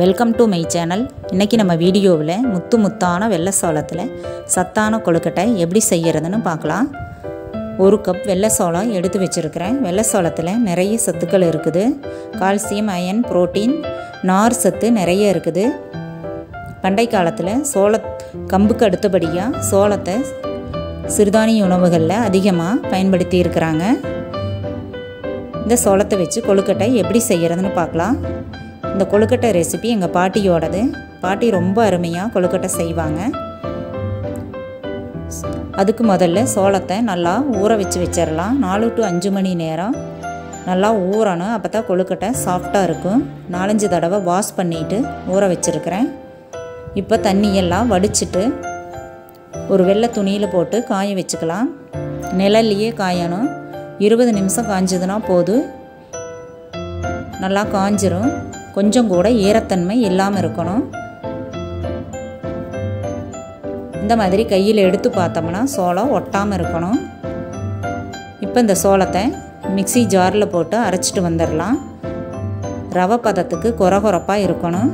Welcome to my channel. இன்றைக்கி நம்ம வீடியோவில் முத்தான வெள்ளை சோளத்தில் சத்தான கொழுக்கட்டை எப்படி செய்கிறதுன்னு பார்க்கலாம். 1 கப் வெள்ளை சோளம் எடுத்து வச்சுருக்கிறேன். வெள்ளை சோளத்தில் நிறைய சத்துக்கள் இருக்குது. கால்சியம், அயன், புரோட்டீன், நார் சத்து நிறைய இருக்குது. பண்டை காலத்தில் கம்புக்கு அடுத்தபடியாக சோளத்தை சிறுதானிய உணவுகளில் அதிகமாக பயன்படுத்தி இருக்கிறாங்க. இந்த சோளத்தை வச்சு கொழுக்கட்டை எப்படி செய்கிறதுன்னு பார்க்கலாம். இந்த கொழுக்கட்டை ரெசிபி எங்கள் பாட்டியோடது. பாட்டி ரொம்ப அருமையாக கொழுக்கட்டை செய்வாங்க. அதுக்கு முதல்ல சோளத்தை நல்லா ஊற வச்சிடலாம். 4 to 5 மணி நேரம் நல்லா ஊறணும். அப்போ தான் கொழுக்கட்டை சாஃப்டாக இருக்கும். 4-5 தடவை வாஷ் பண்ணிவிட்டு ஊற வச்சுருக்கிறேன். இப்போ தண்ணியெல்லாம் வடிச்சிட்டு ஒரு வெள்ளை துணியில் போட்டு காய வச்சுக்கலாம். நிழல்லையே காயணும். 20 நிமிஷம் காஞ்சதுன்னா போதும். நல்லா காஞ்சிரும். கொஞ்சம் கூட ஈரத்தன்மை இல்லாமல் இருக்கணும். இந்த மாதிரி கையில் எடுத்து பார்த்தோம்னா சோளம் ஒட்டாமல் இருக்கணும். இப்போ இந்த சோளத்தை மிக்ஸி ஜாரில் போட்டு அரைச்சிட்டு வந்துடலாம். ரவை பதத்துக்கு கொரகொரப்பாக இருக்கணும்.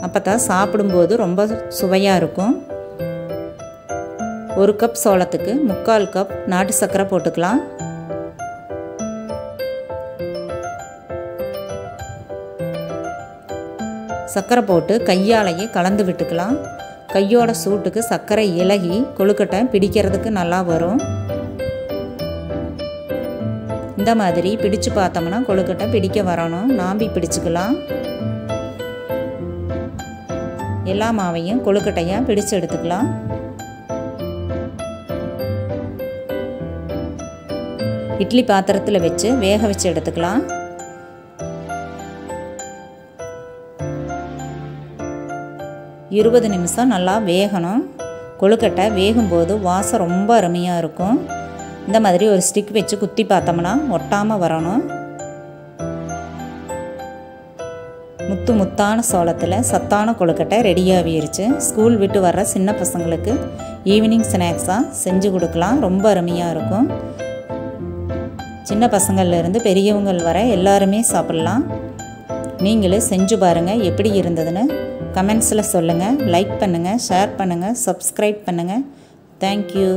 அப்போ தான் சாப்பிடும்போது ரொம்ப சுவையாக இருக்கும். 1 கப் சோளத்துக்கு 3/4 கப் நாட்டு சர்க்கரை போட்டுக்கலாம். சர்க்கரை போட்டு கையாலேயே கலந்து விட்டுக்கலாம். கையோட சூட்டுக்கு சர்க்கரை இலகி கொழுக்கட்டை பிடிக்கிறதுக்கு நல்லா வரும். இந்த மாதிரி பிடிச்சு பார்த்தோம்னா கொழுக்கட்டை பிடிக்க வரணும். நாம்பி பிடிச்சுக்கலாம். எல்லா மாவையும் கொழுக்கட்டையாக பிடிச்சு எடுத்துக்கலாம். இட்லி பாத்திரத்தில் வச்சு வேக வச்சு எடுத்துக்கலாம். இருபது நிமிஷம் நல்லா வேகணும். கொழுக்கட்டை வேகும்போது வாசம் ரொம்ப அருமையாக இருக்கும். இந்த மாதிரி ஒரு ஸ்டிக் வச்சு குத்தி பார்த்தோம்னா ஒட்டாமல் வரணும். முத்தான சோளத்தில் சத்தான கொழுக்கட்டை ரெடியாகிருச்சு. ஸ்கூல் விட்டு வர்ற சின்ன பசங்களுக்கு ஈவினிங் ஸ்நாக்ஸாக செஞ்சு கொடுக்கலாம். ரொம்ப அருமையாக இருக்கும். சின்ன பசங்கள்லேருந்து பெரியவங்கள் வர எல்லாருமே சாப்பிட்லாம். நீங்களும் செஞ்சு பாருங்கள் எப்படி இருந்ததுன்னு கமெண்ட்ஸில் சொல்லுங்கள். லைக் பண்ணுங்கள், ஷேர் பண்ணுங்கள், சப்ஸ்கிரைப் பண்ணுங்கள். தேங்க்யூ.